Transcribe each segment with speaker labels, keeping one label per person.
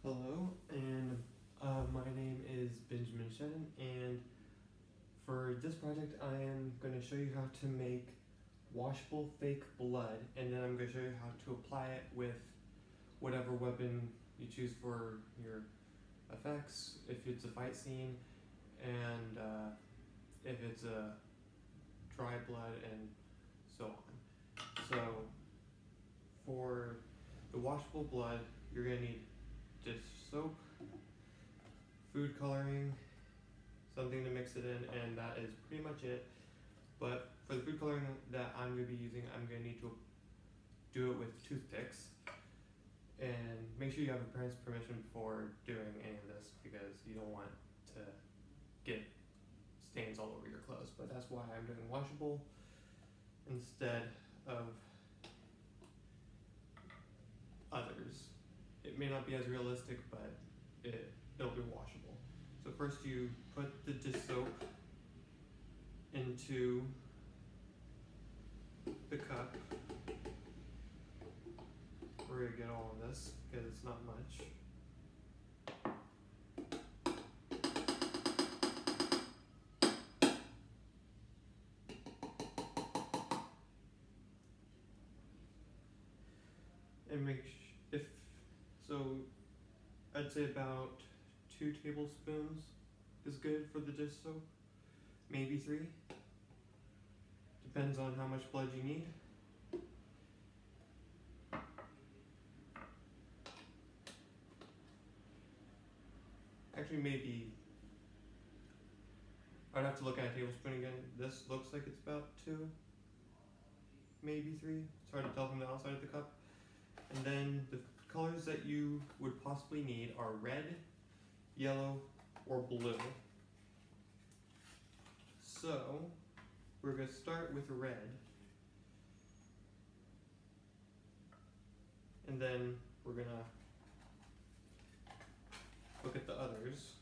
Speaker 1: Hello, and my name is Benjamin Shedden, and for this project I am going to show you how to make washable fake blood, and then I'm going to show you how to apply it with whatever weapon you choose for your effects, if it's a fight scene, and if it's a dry blood, and so on. So for the washable blood, you're going to need dish soap, food coloring, something to mix it in, and that is pretty much it. But for the food coloring that I'm going to be using, I'm going to need to do it with toothpicks. And make sure you have a parent's permission before doing any of this, because you don't want to get stains all over your clothes. But that's why I'm doing washable instead of others. It may not be as realistic, but it'll be washable. So first you put the dish soap into the cup. We're going to get all of this because it's not much. And I'd say about 2 tablespoons is good for the dish soap, maybe 3. Depends on how much blood you need. Actually, maybe I'd have to look at a tablespoon again. This looks like it's about 2, maybe 3. It's hard to tell from the outside of the cup. And then the colors that you would possibly need are red, yellow, or blue. So we're going to start with red, and then we're going to look at the others.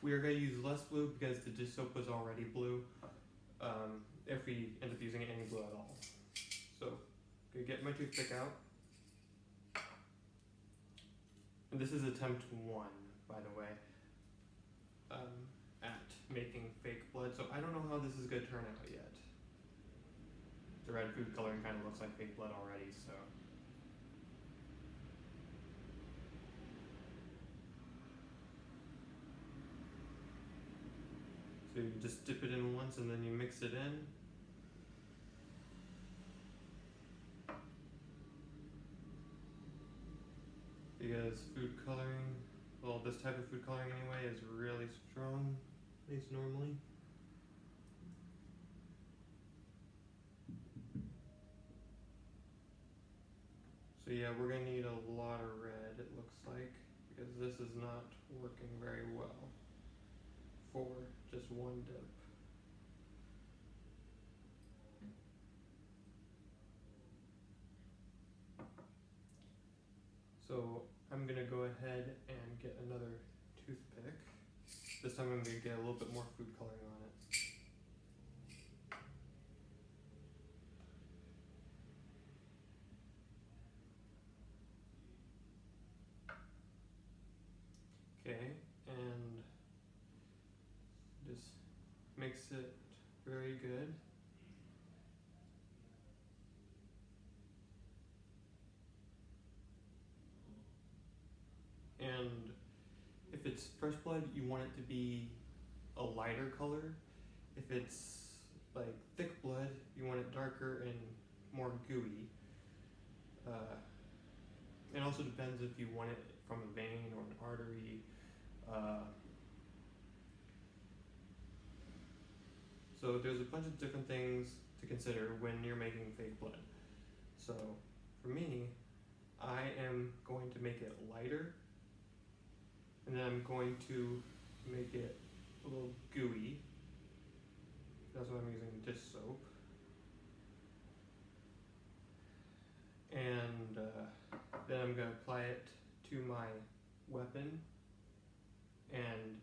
Speaker 1: We are going to use less blue because the dish soap was already blue, if we end up using any blue at all. So I'm going to get my toothpick out. And this is attempt 1, by the way, at making fake blood. So I don't know how this is going to turn out yet. The red food coloring kind of looks like fake blood already, so. So you just dip it in once and then you mix it in. Because food coloring, well, this type of food coloring anyway, is really strong, at least normally. So yeah, we're going to need a lot of red, it looks like, because this is not working very well for just one dip. So I'm going to go ahead and get another toothpick. This time I'm going to get a little bit more food coloring on it. Okay, and just mix it very good. And if it's fresh blood, you want it to be a lighter color. If it's like thick blood, you want it darker and more gooey. It also depends if you want it from a vein or an artery. So there's a bunch of different things to consider when you're making fake blood. So for me, I am going to make it lighter, and then I'm going to make it a little gooey. That's why I'm using dish soap. And then I'm going to apply it to my weapon, and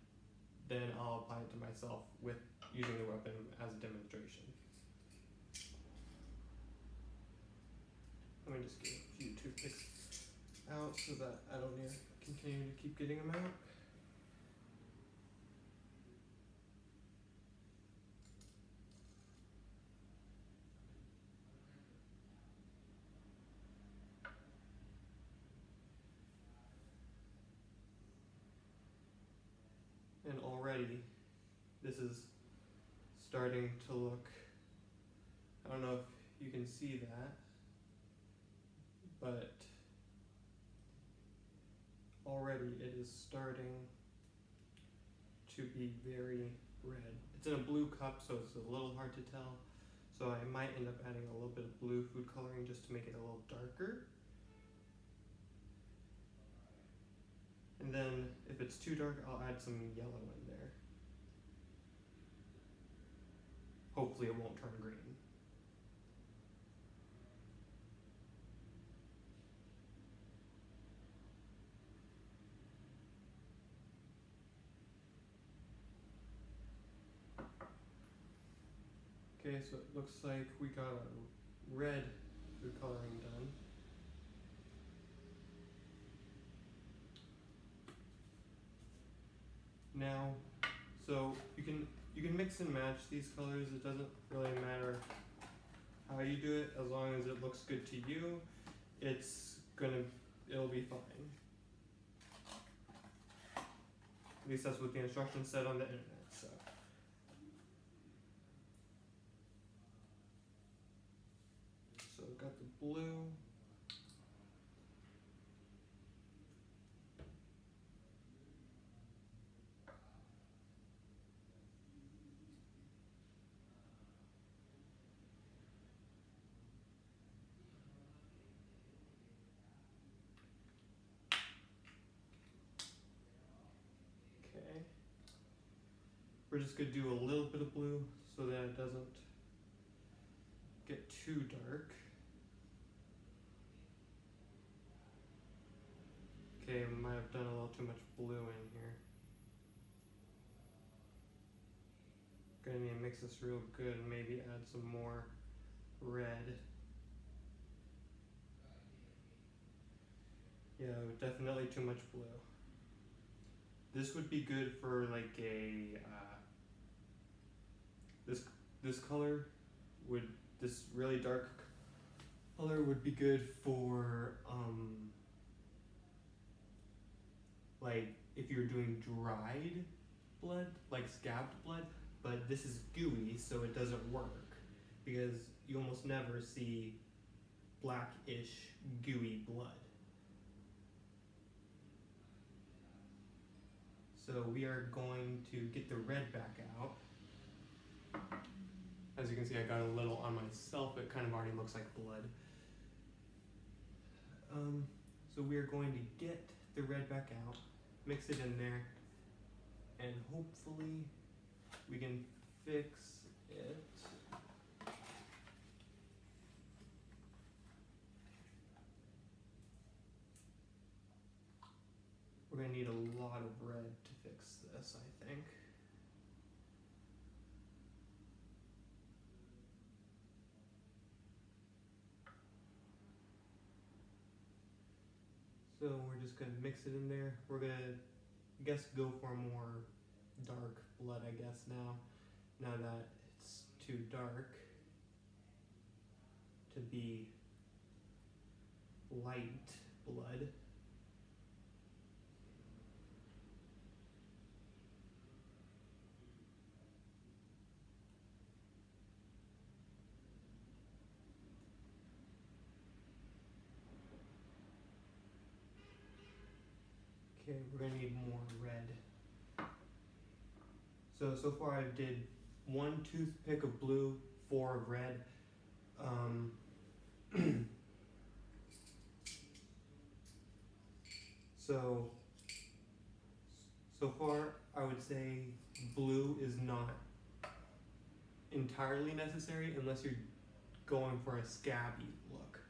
Speaker 1: then I'll apply it to myself with using the weapon as a demonstration. Let me just get a few toothpicks out. out so that I don't need to continue to keep getting them out. And already this is starting to look, I don't know if you can see that, but already it is starting to be very red. It's in a blue cup, so it's a little hard to tell. So I might end up adding a little bit of blue food coloring just to make it a little darker. And then if it's too dark, I'll add some yellow in there. Hopefully it won't turn green. Okay, so it looks like we got a red food coloring done. Now, so you can mix and match these colors. It doesn't really matter how you do it, as long as it looks good to you. It'll be fine. At least that's what the instructions said on the internet. So I've got the blue. Okay. We're just gonna do a little bit of blue so that it doesn't get too dark. Okay, I might have done a little too much blue in here. Gonna need to mix this real good and maybe add some more red. Yeah, definitely too much blue. This would be good for like a this color would, this really dark color would be good for like if you're doing dried blood, like scabbed blood, but this is gooey, so it doesn't work because you almost never see blackish gooey blood. So we are going to get the red back out. As you can see, I got a little on myself. It kind of already looks like blood. So we are going to get the red back out, mix it in there, and hopefully we can fix it. We're going to need a lot of red to fix this, I think. So we're just going to mix it in there. We're going to, I guess, go for more dark blood, I guess, now that it's too dark to be light blood. Okay, we're gonna need more red. So far I did 1 toothpick of blue, 4 of red. So far I would say blue is not entirely necessary unless you're going for a scabby look.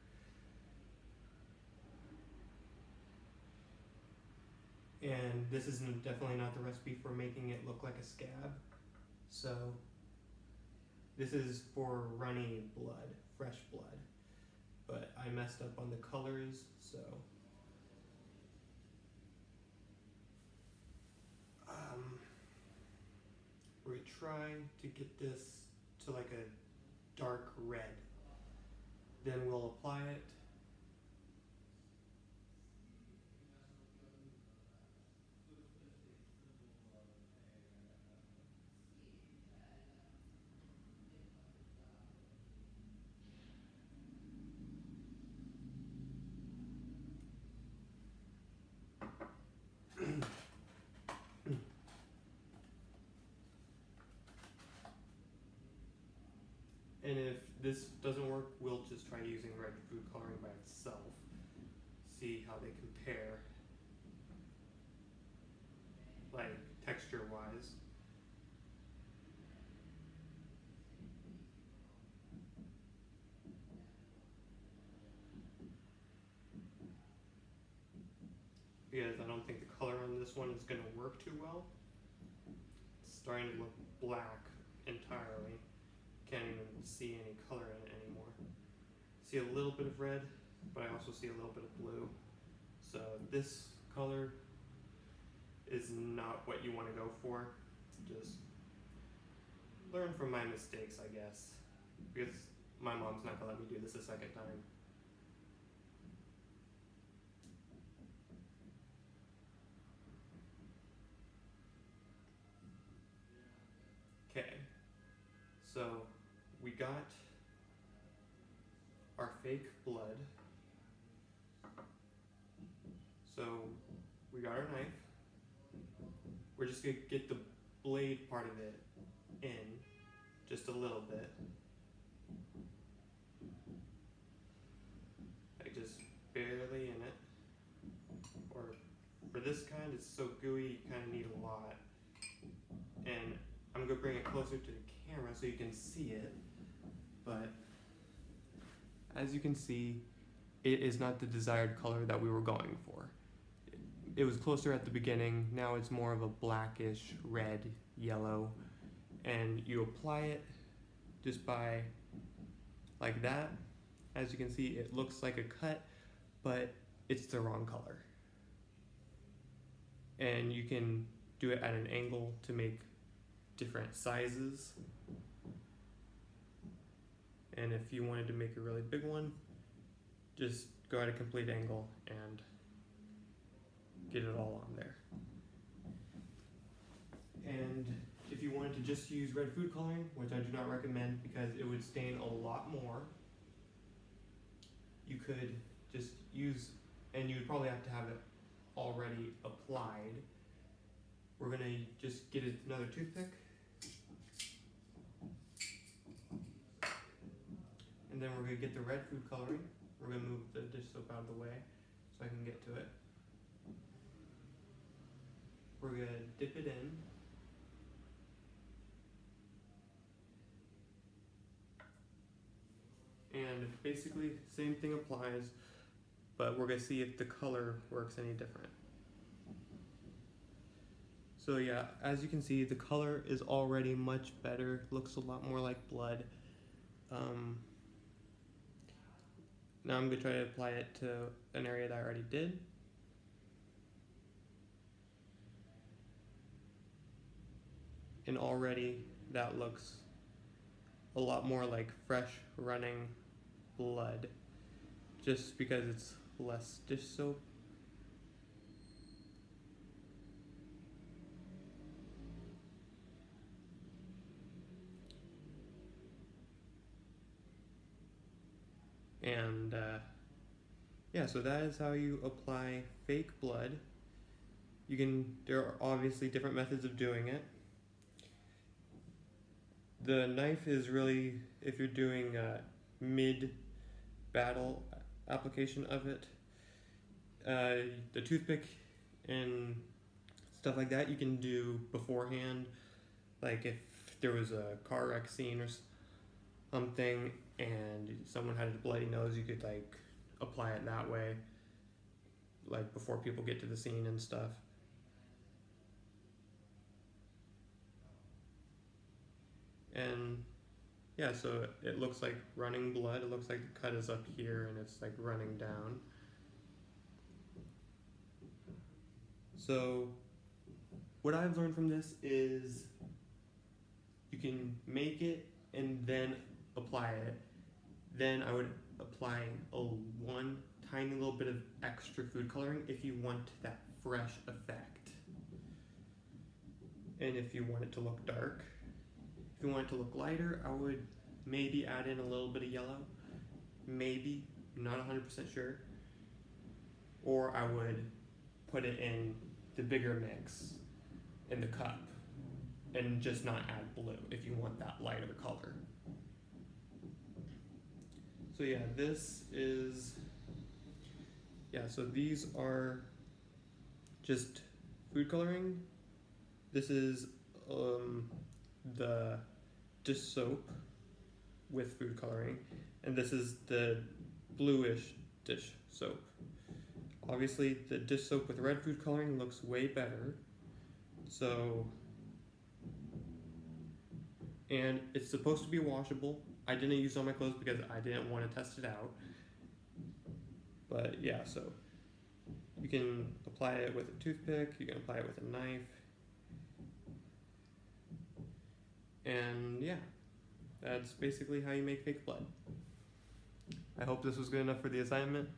Speaker 1: And this is definitely not the recipe for making it look like a scab. So this is for runny blood, fresh blood. But I messed up on the colors, so try to get this to like a dark red. Then we'll apply it. And if this doesn't work, we'll just try using red food coloring by itself. See how they compare, like texture wise. Because I don't think the color on this one is going to work too well. It's starting to look black entirely. Can't even see any color in it anymore. See a little bit of red, but I also see a little bit of blue. So this color is not what you want to go for. Just learn from my mistakes, I guess. Because my mom's not gonna let me do this a second time. Okay, so we got our fake blood. So we got our knife. We're just gonna get the blade part of it in just a little bit. Like just barely in it. Or for this kind, it's so gooey, you kind of need a lot. And I'm gonna bring it closer to the camera so you can see it. But as you can see, it is not the desired color that we were going for. It was closer at the beginning, now it's more of a blackish red, yellow, and you apply it just by like that. As you can see, it looks like a cut, but it's the wrong color. And you can do it at an angle to make different sizes. And if you wanted to make a really big one, just go at a complete angle and get it all on there. And if you wanted to just use red food coloring, which I do not recommend because it would stain a lot more, you could just use, and you would probably have to have it already applied. We're gonna just get another toothpick, and then we're gonna get the red food coloring. We're gonna move the dish soap out of the way so I can get to it. We're gonna dip it in. And basically, same thing applies, but we're gonna see if the color works any different. So yeah, as you can see, the color is already much better, looks a lot more like blood. Now I'm gonna try to apply it to an area that I already did. And already that looks a lot more like fresh running blood, just because it's less dish soap. And yeah, so that is how you apply fake blood. There are obviously different methods of doing it. The knife is really, if you're doing mid-battle application of it. The toothpick and stuff like that you can do beforehand. Like if there was a car wreck scene or something and someone had a bloody nose, you could like apply it that way, like before people get to the scene and stuff. And yeah, so it looks like running blood. It looks like the cut is up here and it's like running down. So what I've learned from this is you can make it and then apply it. Then I would apply one tiny little bit of extra food coloring if you want that fresh effect. And if you want it to look dark, if you want it to look lighter, I would maybe add in a little bit of yellow. Maybe, not 100% sure. Or I would put it in the bigger mix in the cup and just not add blue if you want that lighter color. So yeah, so these are just food coloring. This is the dish soap with food coloring, and this is the bluish dish soap. Obviously the dish soap with red food coloring looks way better, and it's supposed to be washable. I didn't use it on my clothes because I didn't want to test it out, but yeah, so you can apply it with a toothpick, you can apply it with a knife, and yeah, that's basically how you make fake blood. I hope this was good enough for the assignment.